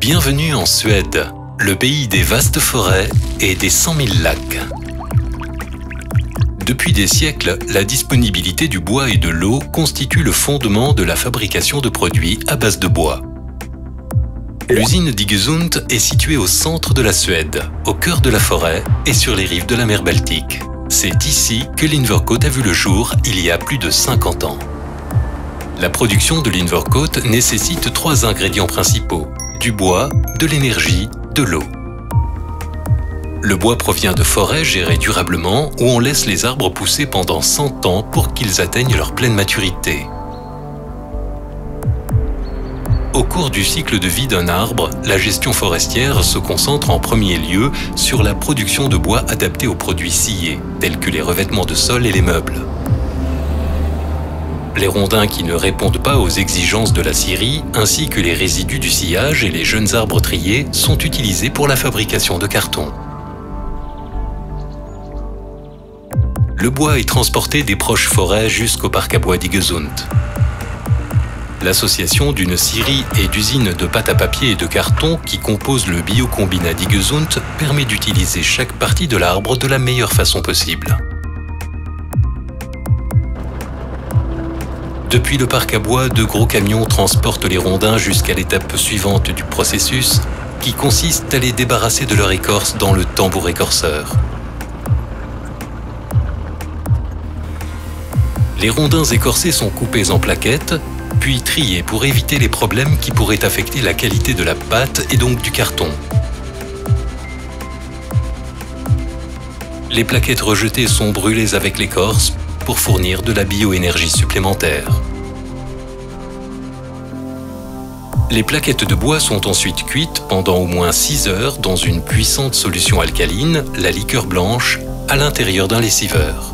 Bienvenue en Suède, le pays des vastes forêts et des 100 000 lacs. Depuis des siècles, la disponibilité du bois et de l'eau constitue le fondement de la fabrication de produits à base de bois. L'usine d'Iggesund est située au centre de la Suède, au cœur de la forêt et sur les rives de la mer Baltique. C'est ici que l'Invercote a vu le jour il y a plus de 50 ans. La production de l'Invercote nécessite 3 ingrédients principaux: du bois, de l'énergie, de l'eau. Le bois provient de forêts gérées durablement où on laisse les arbres pousser pendant 100 ans pour qu'ils atteignent leur pleine maturité. Au cours du cycle de vie d'un arbre, la gestion forestière se concentre en premier lieu sur la production de bois adapté aux produits sciés, tels que les revêtements de sol et les meubles. Les rondins qui ne répondent pas aux exigences de la scierie, ainsi que les résidus du sciage et les jeunes arbres triés, sont utilisés pour la fabrication de carton. Le bois est transporté des proches forêts jusqu'au parc à bois d'Iggesund. L'association d'une scierie et d'usines de pâte à papier et de carton qui compose le biocombinat d'Iggesund permet d'utiliser chaque partie de l'arbre de la meilleure façon possible. Depuis le parc à bois, 2 gros camions transportent les rondins jusqu'à l'étape suivante du processus, qui consiste à les débarrasser de leur écorce dans le tambour écorceur. Les rondins écorcés sont coupés en plaquettes, puis triés pour éviter les problèmes qui pourraient affecter la qualité de la pâte et donc du carton. Les plaquettes rejetées sont brûlées avec l'écorce pour fournir de la bioénergie supplémentaire. Les plaquettes de bois sont ensuite cuites pendant au moins 6 heures dans une puissante solution alcaline, la liqueur blanche, à l'intérieur d'un lessiveur.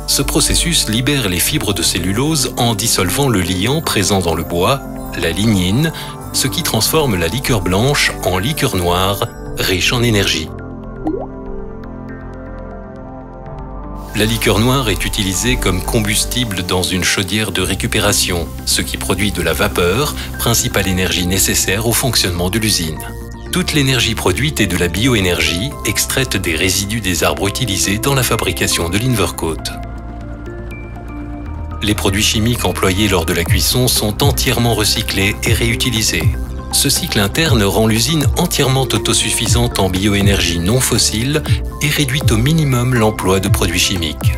Ce processus libère les fibres de cellulose en dissolvant le liant présent dans le bois, la lignine, ce qui transforme la liqueur blanche en liqueur noire, riche en énergie. La liqueur noire est utilisée comme combustible dans une chaudière de récupération, ce qui produit de la vapeur, principale énergie nécessaire au fonctionnement de l'usine. Toute l'énergie produite est de la bioénergie, extraite des résidus des arbres utilisés dans la fabrication de l'Invercote. Les produits chimiques employés lors de la cuisson sont entièrement recyclés et réutilisés. Ce cycle interne rend l'usine entièrement autosuffisante en bioénergie non fossile et réduit au minimum l'emploi de produits chimiques.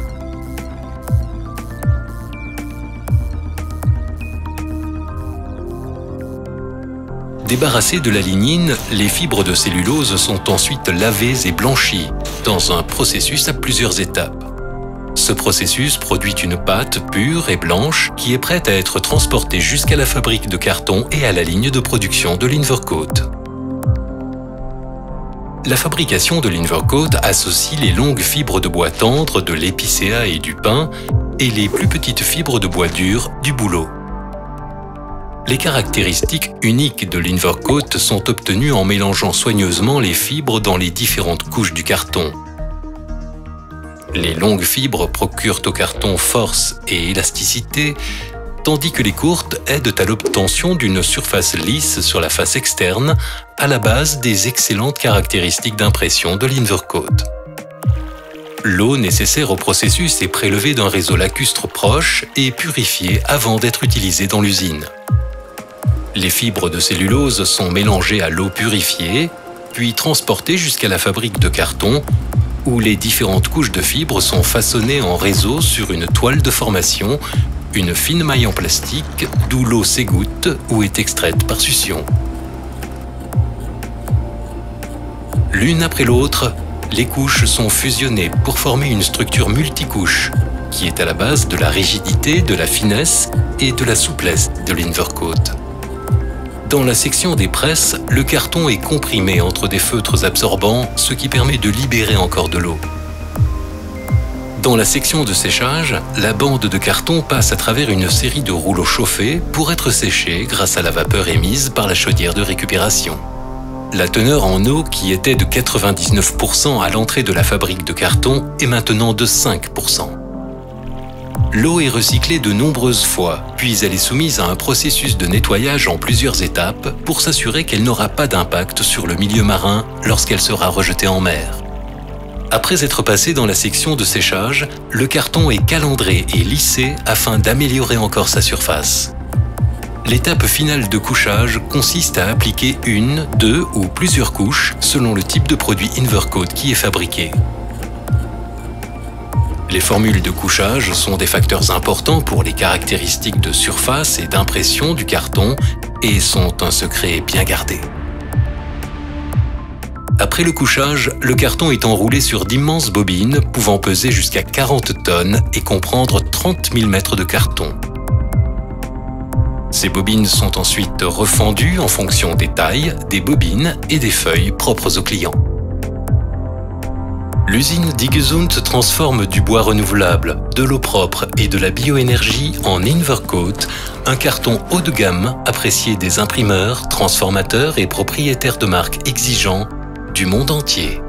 Débarrassées de la lignine, les fibres de cellulose sont ensuite lavées et blanchies dans un processus à plusieurs étapes. Ce processus produit une pâte pure et blanche qui est prête à être transportée jusqu'à la fabrique de carton et à la ligne de production de l'Invercote. La fabrication de l'Invercote associe les longues fibres de bois tendre de l'épicéa et du pin et les plus petites fibres de bois dur du bouleau. Les caractéristiques uniques de l'Invercote sont obtenues en mélangeant soigneusement les fibres dans les différentes couches du carton. Les longues fibres procurent au carton force et élasticité, tandis que les courtes aident à l'obtention d'une surface lisse sur la face externe, à la base des excellentes caractéristiques d'impression de l'Invercote. L'eau nécessaire au processus est prélevée d'un réseau lacustre proche et purifiée avant d'être utilisée dans l'usine. Les fibres de cellulose sont mélangées à l'eau purifiée, puis transportées jusqu'à la fabrique de carton, où les différentes couches de fibres sont façonnées en réseau sur une toile de formation, une fine maille en plastique, d'où l'eau s'égoutte ou est extraite par succion. L'une après l'autre, les couches sont fusionnées pour former une structure multicouche, qui est à la base de la rigidité, de la finesse et de la souplesse de l'Invercote. Dans la section des presses, le carton est comprimé entre des feutres absorbants, ce qui permet de libérer encore de l'eau. Dans la section de séchage, la bande de carton passe à travers une série de rouleaux chauffés pour être séchée grâce à la vapeur émise par la chaudière de récupération. La teneur en eau, qui était de 99% à l'entrée de la fabrique de carton, est maintenant de 5%. l'eau est recyclée de nombreuses fois, puis elle est soumise à un processus de nettoyage en plusieurs étapes pour s'assurer qu'elle n'aura pas d'impact sur le milieu marin lorsqu'elle sera rejetée en mer. Après être passé dans la section de séchage, le carton est calandré et lissé afin d'améliorer encore sa surface. L'étape finale de couchage consiste à appliquer une, deux ou plusieurs couches selon le type de produit Invercoat qui est fabriqué. Les formules de couchage sont des facteurs importants pour les caractéristiques de surface et d'impression du carton et sont un secret bien gardé. Après le couchage, le carton est enroulé sur d'immenses bobines pouvant peser jusqu'à 40 tonnes et comprendre 30 000 mètres de carton. Ces bobines sont ensuite refendues en fonction des tailles, des bobines et des feuilles propres aux clients. L'usine d'Iggesund transforme du bois renouvelable, de l'eau propre et de la bioénergie en Invercoat, un carton haut de gamme apprécié des imprimeurs, transformateurs et propriétaires de marques exigeants du monde entier.